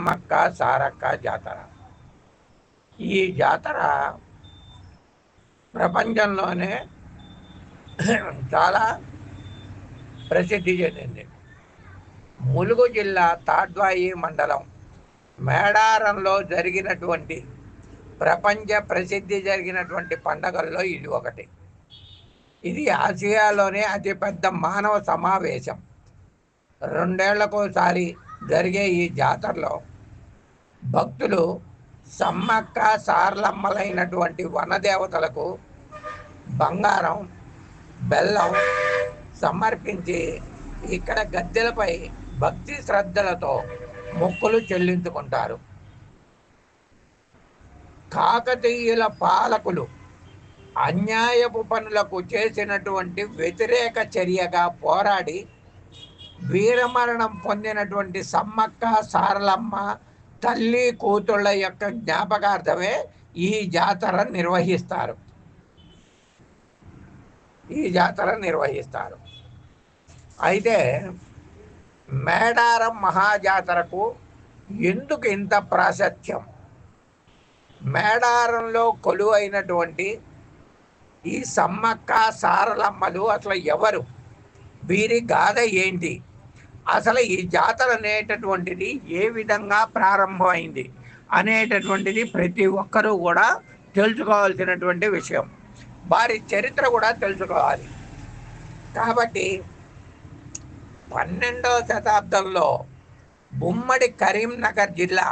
సమ్మక్క సారక్క జాతర. ఈ జాతర ప్రపంచంలోనే చాలా ప్రసిద్ధి చెందింది. ములుగు జిల్లా తాడ్వాయి మండలం మేడారంలో జరిగినటువంటి ప్రపంచ ప్రసిద్ధి జరిగినటువంటి పండగల్లో ఇది ఒకటి. ఇది ఆసియాలోనే అతిపెద్ద మానవ సమావేశం. 2 ఏళ్లకోసారి జరిగే ఈ జాతరలో భక్తులు సమ్మక్క సారలమ్మలైనటువంటి వనదేవతలకు బంగారం, బెల్లం సమర్పించి ఇక్కడ గద్దెలపై భక్తి శ్రద్ధలతో మొక్కులు చెల్లించుకుంటారు. కాకతీయుల పాలకులు అన్యాయపు పనులకు చేసినటువంటి వ్యతిరేక చర్యగా పోరాడి వీరమరణం పొందినటువంటి సమ్మక్క సారలమ్మ తల్లి కూతుళ్ళ యొక్క జ్ఞాపకార్థమే ఈ జాతర నిర్వహిస్తారు. అయితే మేడారం మహాజాతరకు ఎందుకు ఇంత ప్రాశస్త్యం? మేడారంలో కొలువైనటువంటి ఈ సమ్మక్క సారలమ్మలు అసలు ఎవరు? వీరి గాథ ఏంటి? అసలు ఈ జాతర అనేటటువంటిది ఏ విధంగా ప్రారంభమైంది అనేటటువంటిది ప్రతి ఒక్కరూ కూడా తెలుసుకోవాల్సినటువంటి విషయం. వారి చరిత్ర కూడా తెలుసుకోవాలి. కాబట్టి 12వ శతాబ్దంలో ఉమ్మడి కరీంనగర్ జిల్లా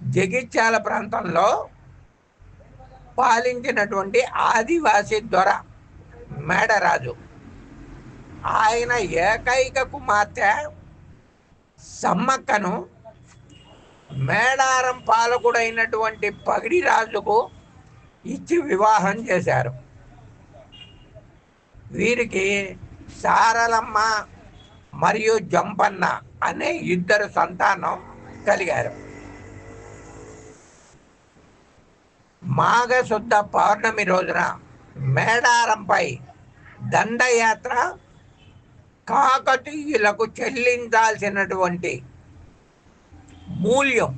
జగిత్యాల ప్రాంతంలో పాలించినటువంటి ఆదివాసీ దొర మేడరాజు, ఆయన ఏకైక కుమార్తె సమ్మక్కను మేడారం పాలకుడైనటువంటి పగిడిరాజుకు ఇచ్చి వివాహం చేశారు. వీరికి సారలమ్మ మరియు జంపన్న అనే 2 సంతానం కలిగారు. మాఘశుద్ధ పౌర్ణమి రోజున మేడారంపై దండయాత్ర కాకతీయులకు చెల్లించాల్సినటువంటి మూల్యం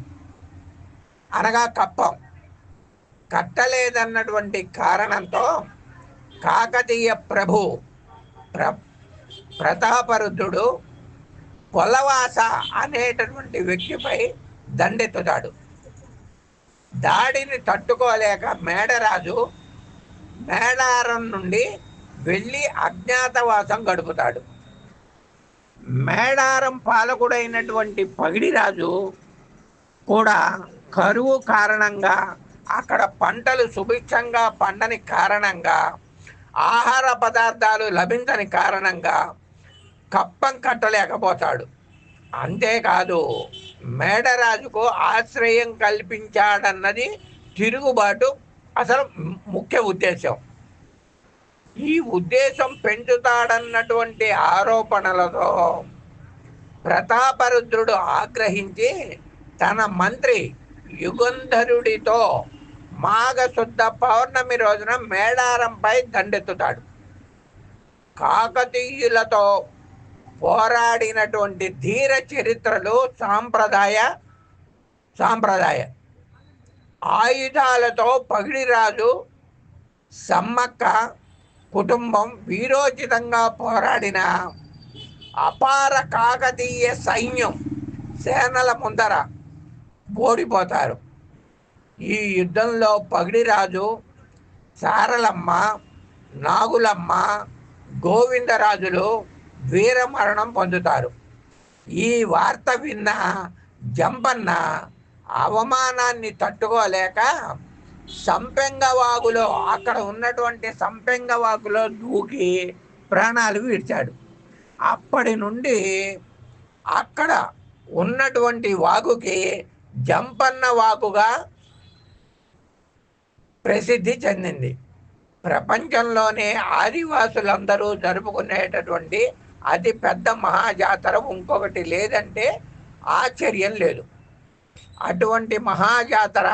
అనగా కప్పం కట్టలేదన్నటువంటి కారణంతో కాకతీయ ప్రభు ప్రతాపరుద్రుడు కొలవాస అనేటటువంటి వ్యక్తిపై దండెత్తుతాడు. దాడిని తట్టుకోలేక మేడరాజు మేడారం నుండి వెళ్ళి అజ్ఞాతవాసం గడుపుతాడు. మేడారం పాలకుడైనటువంటి పగిడిరాజు కూడా కరువు కారణంగా, అక్కడ పంటలు సుభిక్షంగా పండని కారణంగా, ఆహార పదార్థాలు లభించని కారణంగా కప్పం కట్టలేకపోతాడు. అంతేకాదు, మేడరాజుకు ఆశ్రయం కల్పించాడన్నది తిరుగుబాటు అసలు ముఖ్య ఉద్దేశం. ఈ ఉద్దేశం పెంచుతాడన్నటువంటి ఆరోపణలతో ప్రతాపరుద్రుడు ఆగ్రహించి తన మంత్రి యుగంధరుడితో మాఘశుద్ధ పౌర్ణమి రోజున మేడారంపై దండెత్తుతాడు. కాకతీయులతో పోరాడినటువంటి ధీర చరిత్రలు సాంప్రదాయ ఆయుధాలతో పగిడిరాజు సమ్మక్క కుటుంబం వీరోచితంగా పోరాడిన అపార కాకతీయ సైన్యం సేనల ముందర ఓడిపోతారు. ఈ యుద్ధంలో పగిడిరాజు, సారలమ్మ, నాగులమ్మ, గోవిందరాజులు వీరమరణం పొందుతారు. ఈ వార్త విన్న జంపన్న అవమానాన్ని తట్టుకోలేక సంపెంగవాగులో, అక్కడ ఉన్నటువంటి సంపెంగవాగులో దూకి ప్రాణాలు విడిచాడు. అప్పటి నుండి అక్కడ ఉన్నటువంటి వాగుకి జంపన్న వాగుగా ప్రసిద్ధి చెందింది. ప్రపంచంలోనే ఆదివాసులందరూ జరుపుకునేటటువంటి అతి పెద్ద మహాజాతర ఇంకొకటి లేదంటే ఆశ్చర్యం లేదు. అటువంటి మహాజాతర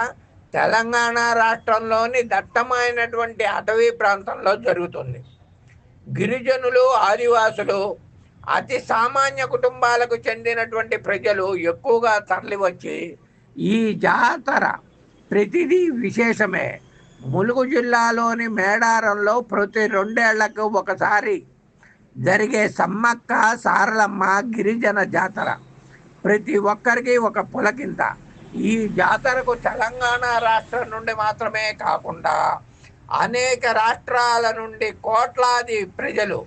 తెలంగాణ రాష్ట్రంలోని దట్టమైనటువంటి అటవీ ప్రాంతంలో జరుగుతుంది. గిరిజనులు, ఆదివాసులు అతి సామాన్య కుటుంబాలకు చెందినటువంటి ప్రజలు ఎక్కువగా తరలివచ్చి ఈ జాతర ప్రతిదీ విశేషమే. ములుగు జిల్లాలోని మేడారంలో ప్రతి 2 ఏళ్లకు ఒకసారి జరిగే సమ్మక్క సారలమ్మ గిరిజన జాతర ప్రతి ఒక్కరికి ఒక పులకింత. ఈ జాతరకు తెలంగాణ రాష్ట్రం నుండి మాత్రమే కాకుండా అనేక రాష్ట్రాల నుండి కోట్లాది ప్రజలు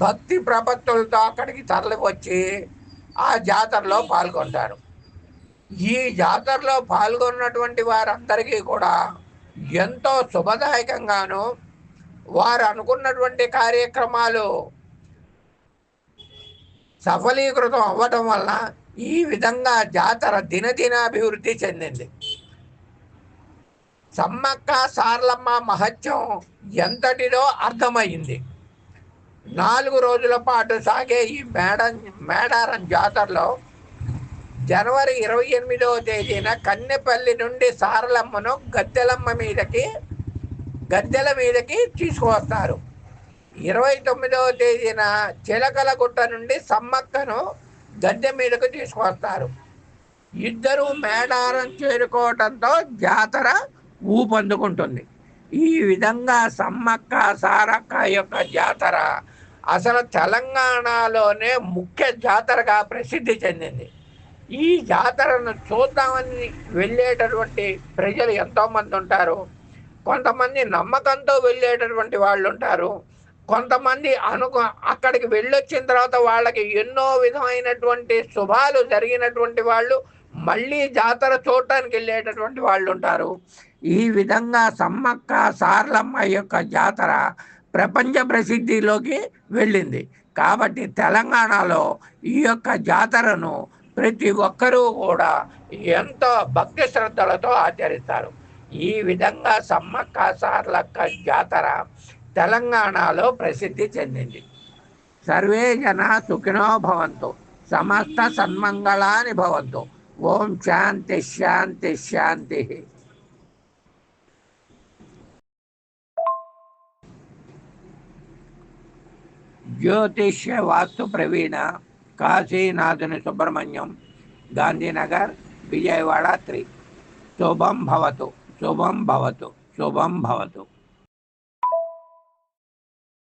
భక్తి ప్రపత్తులతో అక్కడికి తరలివచ్చి ఆ జాతరలో పాల్గొంటారు. ఈ జాతరలో పాల్గొన్నటువంటి వారందరికీ కూడా ఎంతో శుభదాయకంగాను, వారు అనుకున్నటువంటి కార్యక్రమాలు సఫలీకృతం అవ్వటం వలన ఈ విధంగా జాతర దినదినాభివృద్ధి చెందింది. సమ్మక్క సారలమ్మ మహత్యం ఎంతటిదో అర్థమైంది. 4 రోజుల పాటు సాగే ఈ మేడారం జాతరలో జనవరి 28వ తేదీన కన్నెపల్లి నుండి సారలమ్మను గద్దెల మీదకి తీసుకువస్తారు. 29వ తేదీన చిలకలగుట్ట నుండి సమ్మక్కను గద్దె మీదకు తీసుకువస్తారు. ఇద్దరు మేడారం చేరుకోవటంతో జాతర ఊపందుకుంటుంది. ఈ విధంగా సమ్మక్క సారక్క యొక్క జాతర అసలు తెలంగాణలోనే ముఖ్య జాతరగా ప్రసిద్ధి చెందింది. ఈ జాతరను చూద్దామని వెళ్ళేటటువంటి ప్రజలు ఎంతోమంది ఉంటారు. కొంతమంది నమ్మకంతో వెళ్ళేటటువంటి వాళ్ళు ఉంటారు. కొంతమంది అక్కడికి వెళ్ళొచ్చిన తర్వాత వాళ్ళకి ఎన్నో విధమైనటువంటి శుభాలు జరిగినటువంటి వాళ్ళు మళ్ళీ జాతర చూడటానికి వెళ్ళేటటువంటి వాళ్ళు ఉంటారు. ఈ విధంగా సమ్మక్క సారలమ్మ యొక్క జాతర ప్రపంచ ప్రసిద్ధిలోకి వెళ్ళింది. కాబట్టి తెలంగాణలో ఈ యొక్క జాతరను ప్రతి ఒక్కరూ కూడా ఎంతో భక్తి శ్రద్ధలతో ఆచరిస్తారు. ఈ విధంగా సమ్మక్క సారలక్క జాతర తెలంగాణలో ప్రసిద్ధి చెందింది. సర్వే జన సుఖినో భవంతు, సమస్త సన్మంగళాని భవంతు. ఓం శాంతి శాంతి శాంతి. జ్యోతిష్య వాస్తు ప్రవీణ, కాశీనాథుని సుబ్రహ్మణ్యం, గాంధీనగర్, విజయవాడ 3. శుభం భవతు, శుభం భవతు, శుభం భవతు.